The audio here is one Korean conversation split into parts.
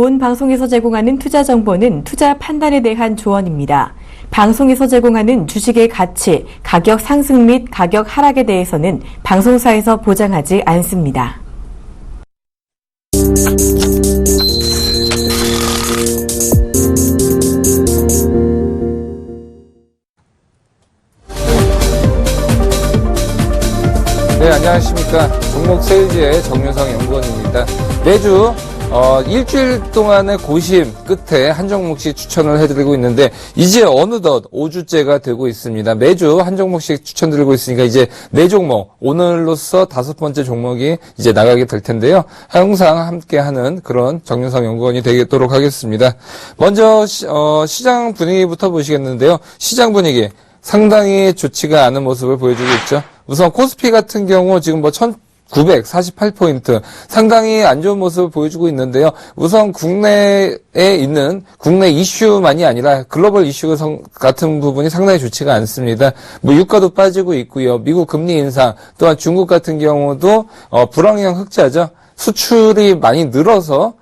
본 방송에서 제공하는 투자 정보는 투자 판단에 대한 조언입니다. 방송에서 제공하는 주식의 가치, 가격 상승 및 가격 하락에 대해서는 방송사에서 보장하지 않습니다. 네, 안녕하십니까. 종목 세일즈의 정윤성 연구원입니다. 매주 일주일 동안의 고심 끝에 한 종목씩 추천을 해드리고 있는데 이제 어느덧 5주째가 되고 있습니다. 매주 한 종목씩 추천드리고 있으니까 이제 4종목, 오늘로써 5번째 종목이 이제 나가게 될 텐데요. 항상 함께하는 그런 정윤성 연구원이 되도록 하겠습니다. 먼저 시장 분위기부터 보시겠는데요. 시장 분위기 상당히 좋지가 않은 모습을 보여주고 있죠. 우선 코스피 같은 경우 지금 1948포인트 상당히 안 좋은 모습을 보여주고 있는데요. 우선 국내에 있는 국내 이슈만이 아니라 글로벌 이슈 같은 부분이 상당히 좋지가 않습니다. 유가도 빠지고 있고요. 미국 금리 인상, 또한 중국 같은 경우도 불황형 흑자죠. 수출이 많이 늘어서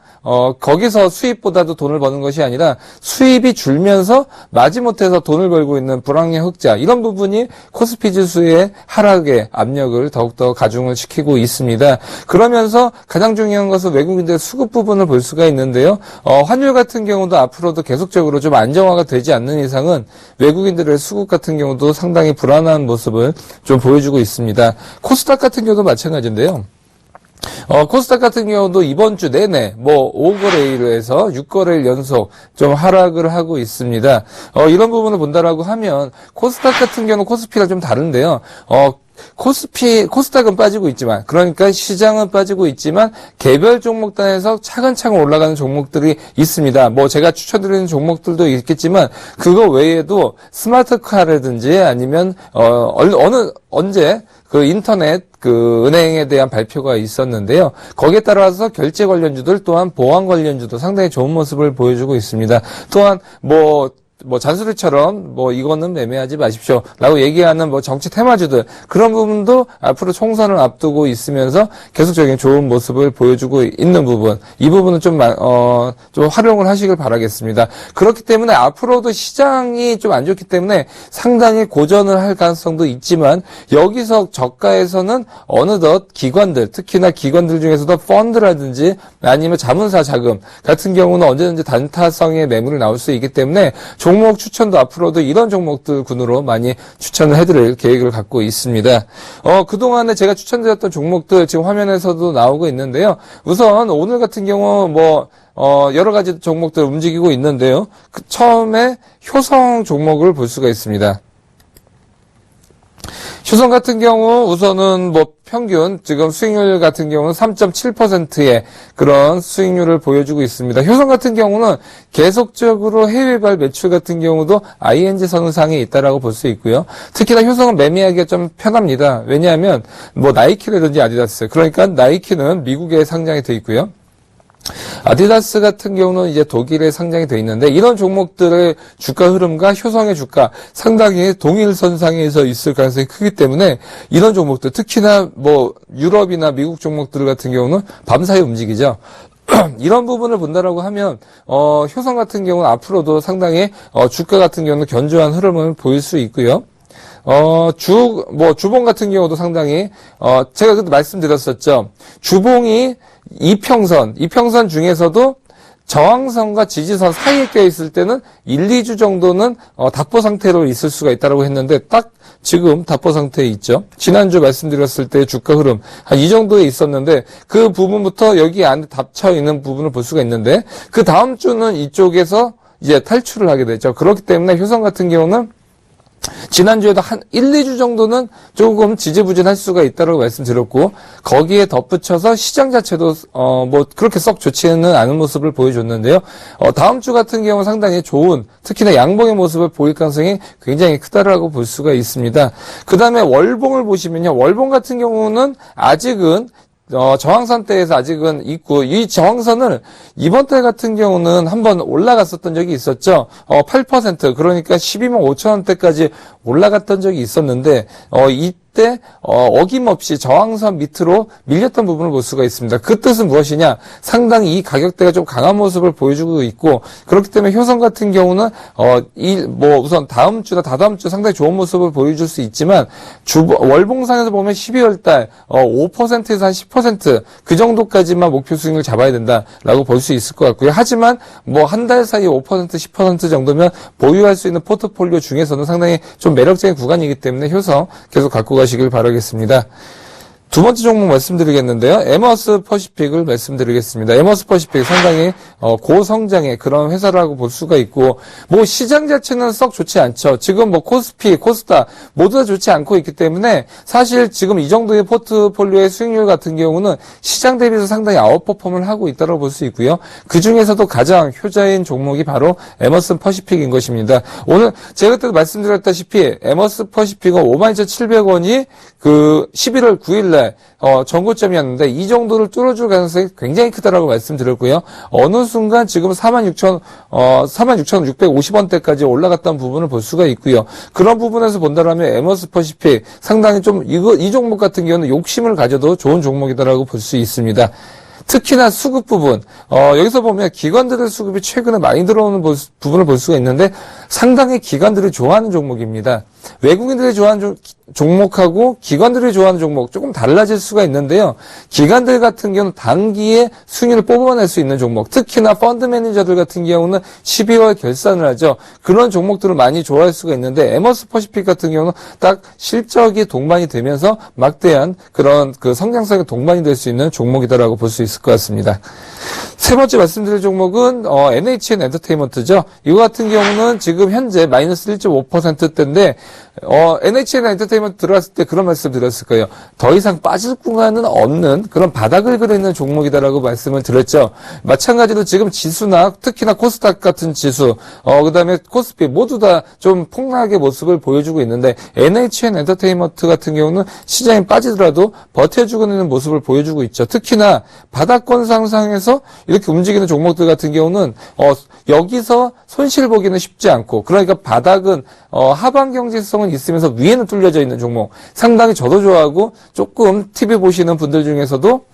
거기서 수입보다도 돈을 버는 것이 아니라 수입이 줄면서 마지못해서 돈을 벌고 있는 불황형 흑자, 이런 부분이 코스피 지수의 하락에 압력을 더욱더 가중을 시키고 있습니다. 그러면서 가장 중요한 것은 외국인들의 수급 부분을 볼 수가 있는데요. 환율 같은 경우도 앞으로도 계속적으로 좀 안정화가 되지 않는 이상은 외국인들의 수급 같은 경우도 상당히 불안한 모습을 좀 보여주고 있습니다. 코스닥 같은 경우도 마찬가지인데요. 코스닥 같은 경우도 이번 주 내내 5거래일을 해서 6거래일 연속 좀 하락을 하고 있습니다. 이런 부분을 본다라고 하면 코스닥 같은 경우는 코스피랑 좀 다른데요. 코스닥은 빠지고 있지만, 그러니까 시장은 빠지고 있지만 개별 종목단에서 차근차근 올라가는 종목들이 있습니다. 제가 추천드리는 종목들도 있겠지만 그거 외에도 스마트카라든지 아니면 언제 그 인터넷 은행에 대한 발표가 있었는데요. 거기에 따라서 결제 관련주들 또한 보안 관련주도 상당히 좋은 모습을 보여주고 있습니다. 또한 잔소리처럼 이거는 매매하지 마십시오 라고 얘기하는 정치 테마주들, 그런 부분도 앞으로 총선을 앞두고 있으면서 계속적인 좋은 모습을 보여주고 있는 부분, 이 부분은 좀 활용을 하시길 바라겠습니다. 그렇기 때문에 앞으로도 시장이 좀 안 좋기 때문에 상당히 고전을 할 가능성도 있지만, 여기서 저가에서는 어느덧 기관들, 특히나 기관들 중에서도 펀드라든지 아니면 자문사 자금 같은 경우는 언제든지 단타성의 매물이 나올 수 있기 때문에 종목 추천도 앞으로도 이런 종목들 군으로 많이 추천을 해드릴 계획을 갖고 있습니다. 그동안에 제가 추천드렸던 종목들 지금 화면에서도 나오고 있는데요. 우선 오늘 같은 경우 여러 가지 종목들 움직이고 있는데요. 처음에 효성 종목을 볼 수가 있습니다. 효성 같은 경우 우선은 평균 지금 수익률 같은 경우는 3.7%의 그런 수익률을 보여주고 있습니다. 효성 같은 경우는 계속적으로 해외발 매출 같은 경우도 ING 선상에 있다라고 볼 수 있고요. 특히나 효성은 매매하기가 좀 편합니다. 왜냐하면 나이키라든지 아디다스, 그러니까 나이키는 미국에 상장이 돼 있고요. 아디다스 같은 경우는 이제 독일에 상장이 되어 있는데, 이런 종목들의 주가 흐름과 효성의 주가 상당히 동일선상에서 있을 가능성이 크기 때문에 이런 종목들, 특히나 유럽이나 미국 종목들 같은 경우는 밤사이 움직이죠. 이런 부분을 본다라고 하면 효성 같은 경우는 앞으로도 상당히 주가 같은 경우는 견조한 흐름을 보일 수 있고요. 주봉 같은 경우도 상당히, 제가 그때 말씀드렸었죠. 주봉이 이평선 중에서도 저항선과 지지선 사이에 껴있을 때는 1, 2주 정도는 답보 상태로 있을 수가 있다고 했는데, 딱 지금 답보 상태에 있죠. 지난주 말씀드렸을 때 주가 흐름 한 이 정도에 있었는데, 그 부분부터 여기 안에 닫혀 있는 부분을 볼 수가 있는데, 그 다음 주는 이쪽에서 이제 탈출을 하게 되죠. 그렇기 때문에 효성 같은 경우는 지난주에도 한 1, 2주 정도는 조금 지지부진할 수가 있다고 말씀드렸고, 거기에 덧붙여서 시장 자체도 그렇게 썩 좋지는 않은 모습을 보여줬는데요. 다음 주 같은 경우는 상당히 좋은, 특히나 양봉의 모습을 보일 가능성이 굉장히 크다라고 볼 수가 있습니다. 그 다음에 월봉을 보시면요. 월봉 같은 경우는 아직은 저항선대에서 아직은 있고, 이 저항선을 이번 달 같은 경우는 한번 올라갔었던 적이 있었죠. 8%, 그러니까 12만 5천 원대까지 올라갔던 적이 있었는데, 때 어김없이 저항선 밑으로 밀렸던 부분을 볼 수가 있습니다. 그 뜻은 무엇이냐? 상당히 이 가격대가 좀 강한 모습을 보여주고 있고, 그렇기 때문에 효성 같은 경우는 우선 다음 주나 다다음 주 상당히 좋은 모습을 보여줄 수 있지만, 월봉상에서 보면 12월 달 5%에서 한 10% 그 정도까지만 목표 수익을 잡아야 된다라고 볼 수 있을 것 같고요. 하지만 한 달 사이에 5% 10% 정도면 보유할 수 있는 포트폴리오 중에서는 상당히 좀 매력적인 구간이기 때문에 효성 계속 갖고 가시길 바라겠습니다. 두 번째 종목 말씀드리겠는데요. 에머스 퍼시픽을 말씀드리겠습니다. 에머스 퍼시픽 상당히 고성장의 그런 회사라고 볼 수가 있고, 시장 자체는 썩 좋지 않죠. 지금 코스피, 코스닥 모두 다 좋지 않고 있기 때문에 사실 지금 이 정도의 포트폴리오의 수익률 같은 경우는 시장 대비해서 상당히 아웃퍼폼을 하고 있다고 볼 수 있고요. 그 중에서도 가장 효자인 종목이 바로 에머스 퍼시픽인 것입니다. 오늘 제가 그때도 말씀드렸다시피 에머스 퍼시픽은 52,700원이 그 11월 9일날 전고점이었는데 이 정도를 뚫어줄 가능성이 굉장히 크다라고 말씀드렸고요. 어느 순간 지금 46,650원대까지 올라갔던 부분을 볼 수가 있고요. 그런 부분에서 본다면 에머스 퍼시픽 상당히 좀 이 종목 같은 경우는 욕심을 가져도 좋은 종목이다라고 볼 수 있습니다. 특히나 수급 부분, 여기서 보면 기관들의 수급이 최근에 많이 들어오는 부분을 볼 수가 있는데 상당히 기관들이 좋아하는 종목입니다. 외국인들이 좋아하는 종목하고 기관들이 좋아하는 종목 조금 달라질 수가 있는데요. 기관들 같은 경우는 단기에 수익률을 뽑아낼 수 있는 종목, 특히나 펀드 매니저들 같은 경우는 12월 결산을 하죠. 그런 종목들을 많이 좋아할 수가 있는데 에머스 퍼시픽 같은 경우는 딱 실적이 동반이 되면서 막대한 그런 그 성장성이 동반이 될 수 있는 종목이다라고 볼 수 있을 것 같습니다. 세 번째 말씀드릴 종목은 NHN 엔터테인먼트죠. 이거 같은 경우는 지금 현재 마이너스 1.5%대인데 NHN 엔터테인먼트 들어왔을 때 그런 말씀 드렸을 거예요. 더 이상 빠질 구간은 없는 그런 바닥을 그리는 종목이다라고 말씀을 드렸죠. 마찬가지로 지금 지수나 특히나 코스닥 같은 지수, 그다음에 코스피 모두 다 좀 폭락의 모습을 보여주고 있는데 NHN 엔터테인먼트 같은 경우는 시장이 빠지더라도 버텨주고 있는 모습을 보여주고 있죠. 특히나 바닥권 상상에서 이렇게 움직이는 종목들 같은 경우는 여기서 손실 보기는 쉽지 않고, 그러니까 바닥은 하방 경제성은 있으면서 위에는 뚫려져 있는 종목, 상당히 저도 좋아하고 조금 TV 보시는 분들 중에서도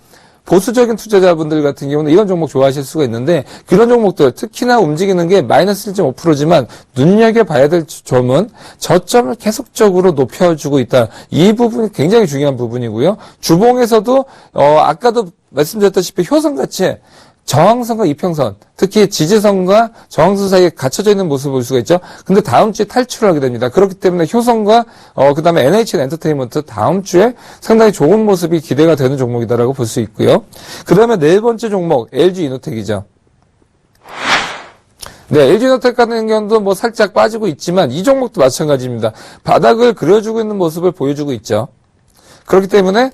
보수적인 투자자분들 같은 경우는 이런 종목 좋아하실 수가 있는데, 그런 종목들 특히나 움직이는 게 마이너스 1.5%지만 눈여겨봐야 될 점은 저점을 계속적으로 높여주고 있다. 이 부분이 굉장히 중요한 부분이고요. 주봉에서도 아까도 말씀드렸다시피 효성같이 저항선과 이평선, 특히 지지선과 저항선 사이에 갇혀져 있는 모습을 볼 수가 있죠. 근데 다음 주에 탈출을 하게 됩니다. 그렇기 때문에 효성과 그다음에 NHN 엔터테인먼트 다음 주에 상당히 좋은 모습이 기대가 되는 종목이다라고 볼 수 있고요. 그다음에 네 번째 종목 LG 이노텍이죠. 네, LG 이노텍 같은 경우도 살짝 빠지고 있지만 이 종목도 마찬가지입니다. 바닥을 그려주고 있는 모습을 보여주고 있죠. 그렇기 때문에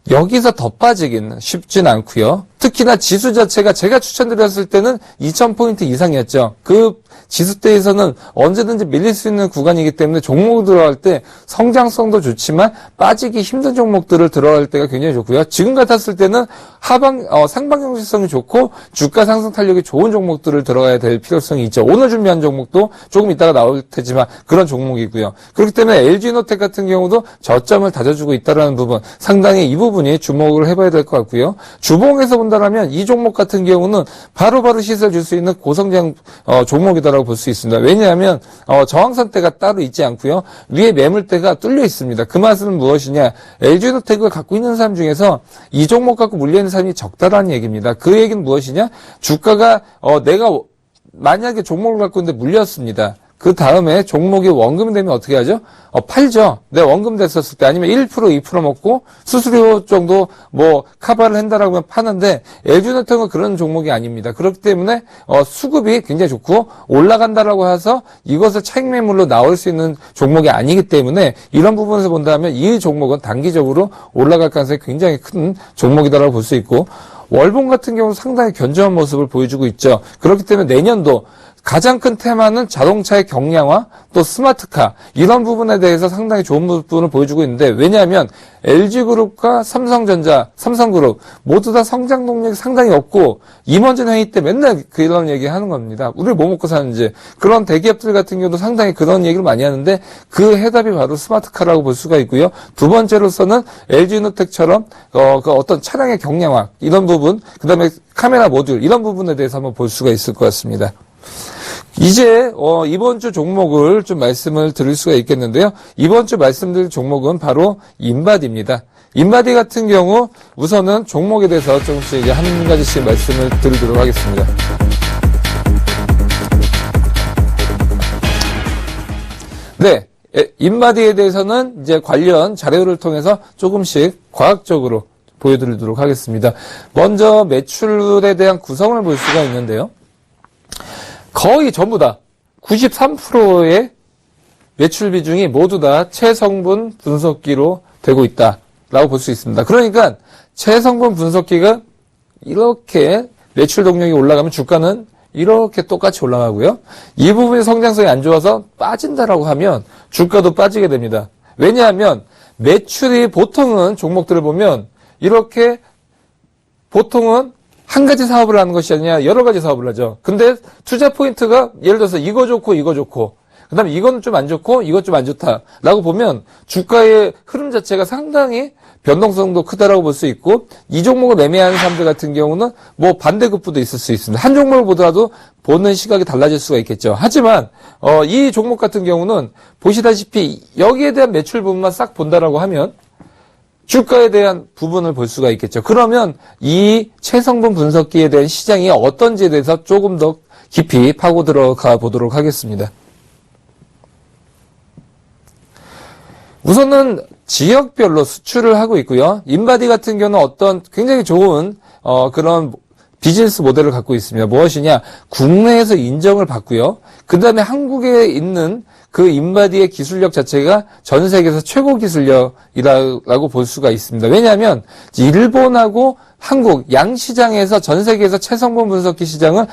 여기서 더 빠지기는 쉽진 않고요. 특히나 지수 자체가 제가 추천드렸을 때는 2000포인트 이상이었죠. 그 지수대에서는 언제든지 밀릴 수 있는 구간이기 때문에 종목 들어갈 때 성장성도 좋지만 빠지기 힘든 종목들을 들어갈 때가 굉장히 좋고요. 지금 같았을 때는 상방 경제성이 좋고 주가 상승 탄력이 좋은 종목들을 들어가야 될 필요성이 있죠. 오늘 준비한 종목도 조금 이따가 나올 테지만 그런 종목이고요. 그렇기 때문에 LG이노텍 같은 경우도 저점을 다져주고 있다는 부분, 상당히 이 부분이 주목을 해봐야 될 것 같고요. 주봉에서 본다면 이 종목 같은 경우는 바로바로 시세를 줄 수 있는 고성장 종목이다라고 볼 수 있습니다. 왜냐하면 저항선대가 따로 있지 않고요. 위에 매물대가 뚫려 있습니다. 그 말은 무엇이냐? LG이노텍을 갖고 있는 사람 중에서 이 종목 갖고 물려있는 사람이 적다라는 얘기입니다. 그 얘기는 무엇이냐? 주가가 내가 만약에 종목을 갖고 있는데 물렸습니다. 그 다음에 종목이 원금 되면 어떻게 하죠? 팔죠. 내 원금 됐었을 때 아니면 1% 2% 먹고 수수료 정도 카바를 한다라고 하면 파는데 LG이노텍은 그런 종목이 아닙니다. 그렇기 때문에 수급이 굉장히 좋고 올라간다라고 해서 이것을 차익 매물로 나올 수 있는 종목이 아니기 때문에 이런 부분에서 본다면 이 종목은 단기적으로 올라갈 가능성이 굉장히 큰 종목이다라고 볼 수 있고, 월봉 같은 경우는 상당히 견조한 모습을 보여주고 있죠. 그렇기 때문에 내년도 가장 큰 테마는 자동차의 경량화, 또 스마트카 이런 부분에 대해서 상당히 좋은 부분을 보여주고 있는데 왜냐하면 LG그룹과 삼성전자, 삼성그룹 모두 다 성장 동력이 상당히 없고 임원진 회의 때 맨날 그런 얘기 하는 겁니다. 우리 뭐 먹고 사는지. 그런 대기업들 같은 경우도 상당히 그런 얘기를 많이 하는데 그 해답이 바로 스마트카라고 볼 수가 있고요. 두 번째로서는 LG노텍처럼 그 어떤 차량의 경량화 이런 부분, 그다음에 카메라 모듈 이런 부분에 대해서 한번 볼 수가 있을 것 같습니다. 이제 이번 주 종목을 좀 말씀을 드릴 수가 있겠는데요. 이번 주 말씀드릴 종목은 바로 인바디입니다. 인바디 같은 경우 우선은 종목에 대해서 조금씩 이제 한 가지씩 말씀을 드리도록 하겠습니다. 네, 인바디에 대해서는 이제 관련 자료를 통해서 조금씩 과학적으로 보여드리도록 하겠습니다. 먼저 매출에 대한 구성을 볼 수가 있는데요. 거의 전부 다 93%의 매출 비중이 모두 다 체성분 분석기로 되고 있다라고 볼 수 있습니다. 그러니까 체성분 분석기가 이렇게 매출 동력이 올라가면 주가는 이렇게 똑같이 올라가고요. 이 부분이 성장성이 안 좋아서 빠진다라고 하면 주가도 빠지게 됩니다. 왜냐하면 매출이 보통은 종목들을 보면 이렇게 보통은 한 가지 사업을 하는 것이 아니라 여러 가지 사업을 하죠. 근데 투자 포인트가 예를 들어서 이거 좋고 이거 좋고 그다음에 이건 좀 안 좋고 이것 좀 안 좋다라고 보면 주가의 흐름 자체가 상당히 변동성도 크다라고 볼 수 있고 이 종목을 매매하는 사람들 같은 경우는 뭐 반대급부도 있을 수 있습니다. 한 종목을 보더라도 보는 시각이 달라질 수가 있겠죠. 하지만 이 종목 같은 경우는 보시다시피 여기에 대한 매출 부분만 sak 본다라고 하면 주가에 대한 부분을 볼 수가 있겠죠. 그러면 이 체성분 분석기에 대한 시장이 어떤지에 대해서 조금 더 깊이 파고 들어가 보도록 하겠습니다. 우선은 지역별로 수출을 하고 있고요. 인바디 같은 경우는 어떤 굉장히 좋은 그런 비즈니스 모델을 갖고 있습니다. 무엇이냐? 국내에서 인정을 받고요. 그 다음에 한국에 있는 그 인바디의 기술력 자체가 전 세계에서 최고 기술력이라고 볼 수가 있습니다. 왜냐하면 일본하고 한국 양시장에서 전 세계에서 체성분 분석기 시장을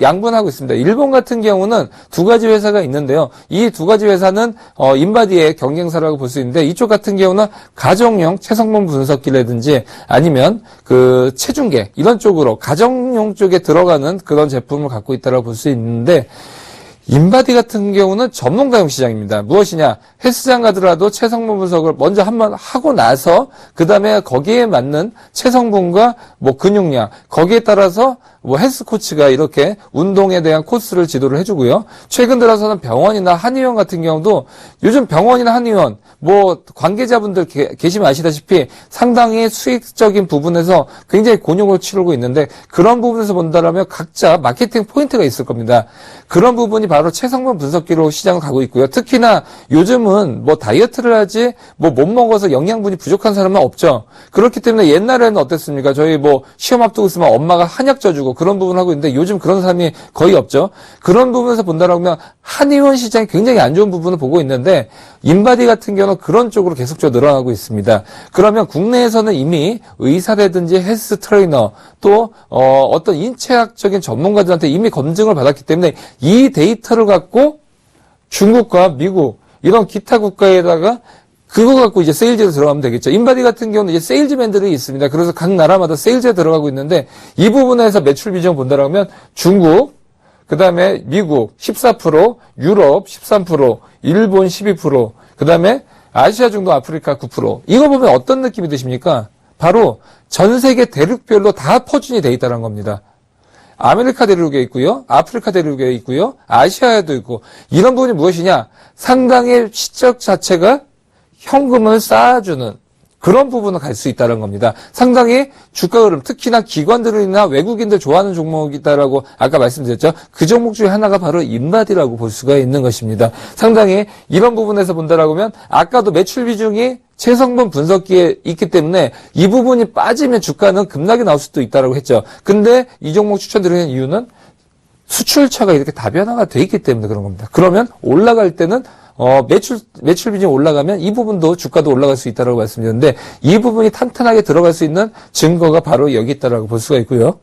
양분하고 있습니다. 일본 같은 경우는 두 가지 회사가 있는데요. 이 두 가지 회사는 인바디의 경쟁사라고 볼 수 있는데 이쪽 같은 경우는 가정용 체성분 분석기라든지 아니면 그 체중계 이런 쪽으로 가정용 쪽에 들어가는 그런 제품을 갖고 있다고 볼 수 있는데 인바디 같은 경우는 전문가용 시장입니다. 무엇이냐? 헬스장 가더라도 체성분 분석을 먼저 한번 하고 나서 그 다음에 거기에 맞는 체성분과 뭐 근육량 거기에 따라서 뭐 헬스 코치가 이렇게 운동에 대한 코스를 지도를 해주고요. 최근 들어서는 병원이나 한의원 같은 경우도 요즘 병원이나 한의원 뭐 관계자분들 계시면 아시다시피 상당히 수익적인 부분에서 굉장히 곤욕을 치르고 있는데 그런 부분에서 본다라면 각자 마케팅 포인트가 있을 겁니다. 그런 부분이 바로 체성분 분석기로 시장을 가고 있고요. 특히나 요즘은 뭐 다이어트를 하지 뭐 못 먹어서 영양분이 부족한 사람은 없죠. 그렇기 때문에 옛날에는 어땠습니까? 저희 뭐 시험 앞두고 있으면 엄마가 한약 쪄주고 그런 부분을 하고 있는데 요즘 그런 사람이 거의 없죠. 그런 부분에서 본다라면 한의원 시장이 굉장히 안 좋은 부분을 보고 있는데 인바디 같은 경우는 그런 쪽으로 계속적으로 늘어나고 있습니다. 그러면 국내에서는 이미 의사라든지 헬스 트레이너 또 어떤 인체학적인 전문가들한테 이미 검증을 받았기 때문에 이 데이터를 갖고 중국과 미국 이런 기타 국가에다가 그거 갖고 이제 세일즈에 들어가면 되겠죠. 인바디 같은 경우는 이제 세일즈맨들이 있습니다. 그래서 각 나라마다 세일즈에 들어가고 있는데 이 부분에서 매출 비중 본다라고 하면 중국, 그 다음에 미국 14%, 유럽 13%, 일본 12%, 그 다음에 아시아 중동 아프리카 9%. 이거 보면 어떤 느낌이 드십니까? 바로 전 세계 대륙별로 다 퍼준이 돼 있다는 겁니다. 아메리카 대륙에 있고요. 아프리카 대륙에 있고요. 아시아에도 있고. 이런 부분이 무엇이냐? 상당히 시적 자체가 현금을 쌓아주는 그런 부분을 갈 수 있다는 겁니다. 상당히 주가 흐름, 특히나 기관들이나 외국인들 좋아하는 종목이다라고 아까 말씀드렸죠. 그 종목 중에 하나가 바로 인바디라고 볼 수가 있는 것입니다. 상당히 이런 부분에서 본다라고 하면 아까도 매출 비중이 체성분 분석기에 있기 때문에 이 부분이 빠지면 주가는 급락이 나올 수도 있다라고 했죠. 근데 이 종목 추천드리는 이유는 수출처가 이렇게 다변화가 돼 있기 때문에 그런 겁니다. 그러면 올라갈 때는 매출 비중이 올라가면 이 부분도 주가도 올라갈 수 있다라고 말씀드렸는데 이 부분이 탄탄하게 들어갈 수 있는 증거가 바로 여기 있다라고 볼 수가 있고요.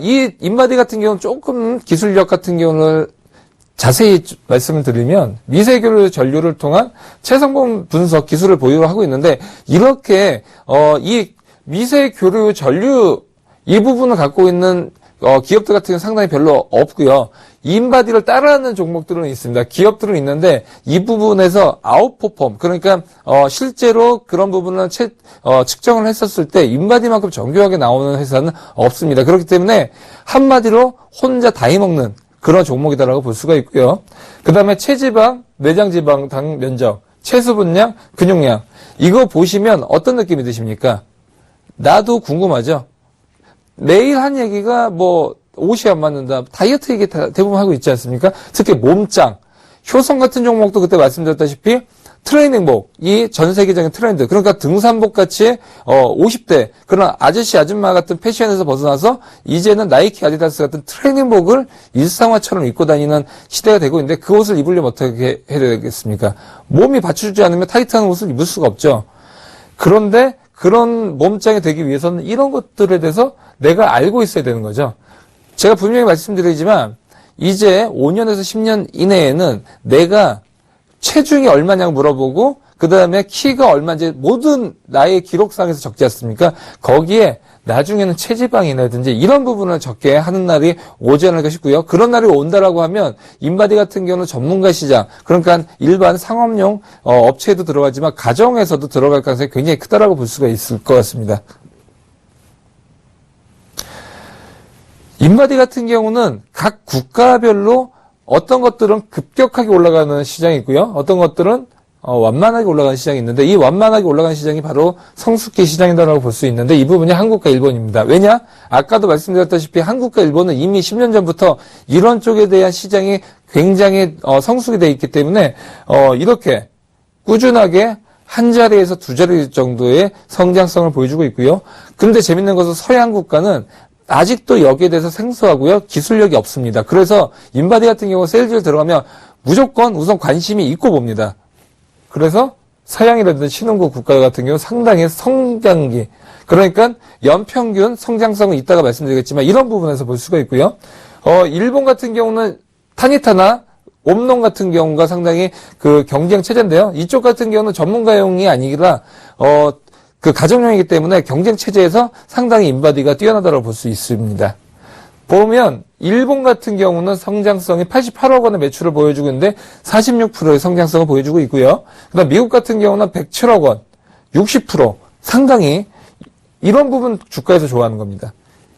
이 인바디 같은 경우는 조금 기술력 같은 경우는 자세히 말씀을 드리면 미세교류 전류를 통한 체성분 분석 기술을 보유를 하고 있는데 이렇게 이 미세교류 전류 이 부분을 갖고 있는 기업들 같은 경우는 상당히 별로 없고요. 인바디를 따라하는 종목들은 있습니다. 기업들은 있는데 이 부분에서 아웃퍼폼 그러니까 실제로 그런 부분을 측정을 했었을 때 인바디만큼 정교하게 나오는 회사는 없습니다. 그렇기 때문에 한마디로 혼자 다 해먹는 그런 종목이다라고 볼 수가 있고요. 그 다음에 체지방, 내장지방, 당 면적, 체수분량, 근육량 이거 보시면 어떤 느낌이 드십니까? 나도 궁금하죠. 매일 한 얘기가 뭐 옷이 안 맞는다. 다이어트 얘기 대부분 하고 있지 않습니까? 특히 몸짱, 효성 같은 종목도 그때 말씀드렸다시피 트레이닝복이 전 세계적인 트렌드. 그러니까 등산복 같이 50대 그런 아저씨 아줌마 같은 패션에서 벗어나서 이제는 나이키 아디다스 같은 트레이닝복을 일상화처럼 입고 다니는 시대가 되고 있는데 그 옷을 입으려면 어떻게 해야 되겠습니까? 몸이 받쳐주지 않으면 타이트한 옷을 입을 수가 없죠. 그런데 그런 몸짱이 되기 위해서는 이런 것들에 대해서 내가 알고 있어야 되는 거죠. 제가 분명히 말씀드리지만 이제 5년에서 10년 이내에는 내가 체중이 얼마냐고 물어보고 그 다음에 키가 얼마인지 모든 나의 기록상에서 적지 않습니까? 거기에 나중에는 체지방이라든지 이런 부분을 적게 하는 날이 오지 않을까 싶고요. 그런 날이 온다라고 하면 인바디 같은 경우는 전문가 시장 그러니까 일반 상업용 업체에도 들어가지만 가정에서도 들어갈 가능성이 굉장히 크다라고 볼 수가 있을 것 같습니다. 인바디 같은 경우는 각 국가별로 어떤 것들은 급격하게 올라가는 시장이 있고요. 어떤 것들은 완만하게 올라가는 시장이 있는데 이 완만하게 올라가는 시장이 바로 성숙기 시장이다라고 볼 수 있는데 이 부분이 한국과 일본입니다. 왜냐? 아까도 말씀드렸다시피 한국과 일본은 이미 10년 전부터 이런 쪽에 대한 시장이 굉장히 성숙이 되어 있기 때문에 이렇게 꾸준하게 한 자리에서 두 자리 정도의 성장성을 보여주고 있고요. 그런데 재밌는 것은 서양 국가는 아직도 여기에 대해서 생소하고요. 기술력이 없습니다. 그래서 인바디 같은 경우 세일즈를 들어가면 무조건 우선 관심이 있고 봅니다. 그래서 서양이라든지 신흥국 국가 같은 경우 상당히 성장기 그러니까 연평균 성장성은 이따가 말씀드리겠지만 이런 부분에서 볼 수가 있고요. 일본 같은 경우는 타니타나 옴농 같은 경우가 상당히 그 경쟁 체제인데요. 이쪽 같은 경우는 전문가용이 아니라 그 가정용이기 때문에 경쟁 체제에서 상당히 인바디가 뛰어나다고 볼 수 있습니다. 보면 일본 같은 경우는 성장성이 88억 원의 매출을 보여주고 있는데 46%의 성장성을 보여주고 있고요. 그다음 미국 같은 경우는 107억 원, 60% 상당히 이런 부분 주가에서 좋아하는 겁니다.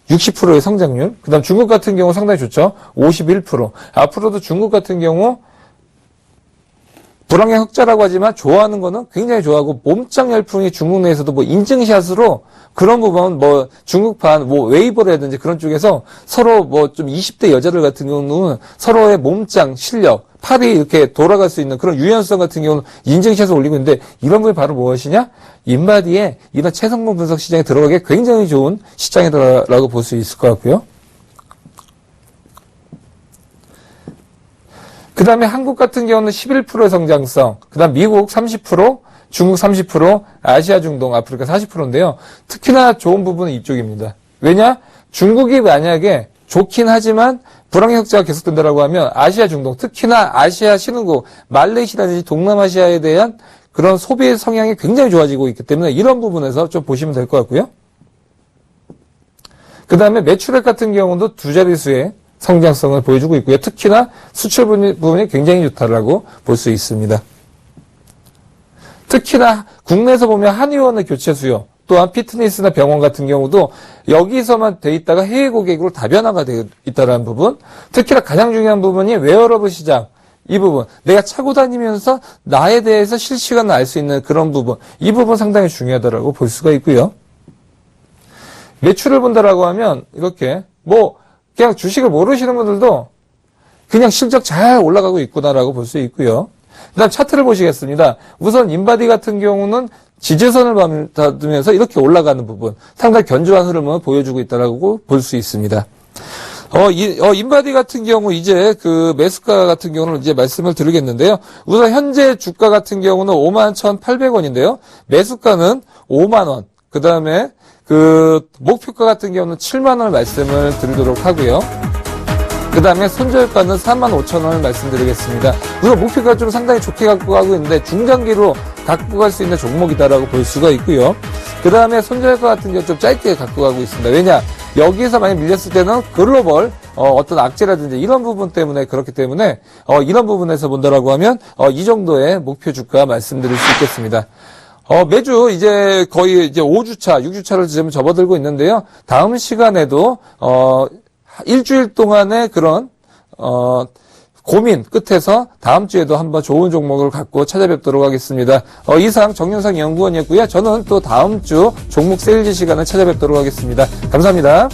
60%의 성장률. 그다음 중국 같은 경우 상당히 좋죠. 51%. 앞으로도 중국 같은 경우 불황의 흑자라고 하지만 좋아하는 거는 굉장히 좋아하고 몸짱 열풍이 중국 내에서도 뭐 인증샷으로 그런 부분 뭐 중국판 뭐 웨이보라든지 그런 쪽에서 서로 뭐 좀 20대 여자들 같은 경우는 서로의 몸짱 실력 팔이 이렇게 돌아갈 수 있는 그런 유연성 같은 경우는 인증샷을 올리고 있는데 이런 부분이 바로 무엇이냐? 인바디에 이런 체성분 분석 시장에 들어가기에 굉장히 좋은 시장이라고 볼 수 있을 것 같고요. 그 다음에 한국 같은 경우는 11%의 성장성, 그 다음 미국 30%, 중국 30%, 아시아 중동, 아프리카 40%인데요. 특히나 좋은 부분은 이쪽입니다. 왜냐? 중국이 만약에 좋긴 하지만 불황의 흑자가 계속된다라고 하면 아시아 중동, 특히나 아시아 신흥국, 말레이시아라든지 동남아시아에 대한 그런 소비의 성향이 굉장히 좋아지고 있기 때문에 이런 부분에서 좀 보시면 될 것 같고요. 그 다음에 매출액 같은 경우도 두 자릿수의 성장성을 보여주고 있고요. 특히나 수출 부분이 굉장히 좋다라고 볼 수 있습니다. 특히나 국내에서 보면 한의원의 교체 수요, 또한 피트니스나 병원 같은 경우도 여기서만 돼 있다가 해외 고객으로 다변화가 되어 있다는 부분, 특히나 가장 중요한 부분이 웨어러블 시장, 이 부분, 내가 차고 다니면서 나에 대해서 실시간으로 알 수 있는 그런 부분, 이 부분 상당히 중요하다고 볼 수가 있고요. 매출을 본다라고 하면 이렇게 그냥 주식을 모르시는 분들도 그냥 실적 잘 올라가고 있구나라고 볼 수 있고요. 그 다음 차트를 보시겠습니다. 우선 인바디 같은 경우는 지지선을 받으면서 이렇게 올라가는 부분, 상당히 견조한 흐름을 보여주고 있다고 볼 수 있습니다. 인바디 같은 경우 이제 그 매수가 같은 경우는 이제 말씀을 드리겠는데요. 우선 현재 주가 같은 경우는 51,800원인데요. 매수가는 5만 원. 그 다음에 그 목표가 같은 경우는 7만 원을 말씀을 드리도록 하고요. 그 다음에 손절가는 45,000원을 말씀드리겠습니다. 우선 목표가 좀 상당히 좋게 갖고 가고 있는데 중장기로 갖고 갈 수 있는 종목이다라고 볼 수가 있고요. 그 다음에 손절가 같은 경우 좀 짧게 갖고 가고 있습니다. 왜냐? 여기에서 만약 밀렸을 때는 글로벌 어떤 악재라든지 이런 부분 때문에 그렇기 때문에 이런 부분에서 본다라고 하면 이 정도의 목표 주가 말씀드릴 수 있겠습니다. 매주 이제 거의 이제 5주차, 6주차를 지금 접어들고 있는데요. 다음 시간에도 일주일 동안의 그런 고민 끝에서 다음 주에도 한번 좋은 종목을 갖고 찾아뵙도록 하겠습니다. 이상 정윤상 연구원이었고요. 저는 또 다음 주 종목 세일즈 시간에 찾아뵙도록 하겠습니다. 감사합니다.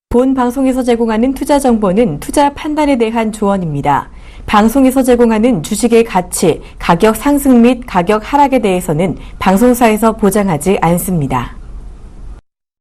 본 방송에서 제공하는 투자 정보는 투자 판단에 대한 조언입니다. 방송에서 제공하는 주식의 가치, 가격 상승 및 가격 하락에 대해서는 방송사에서 보장하지 않습니다.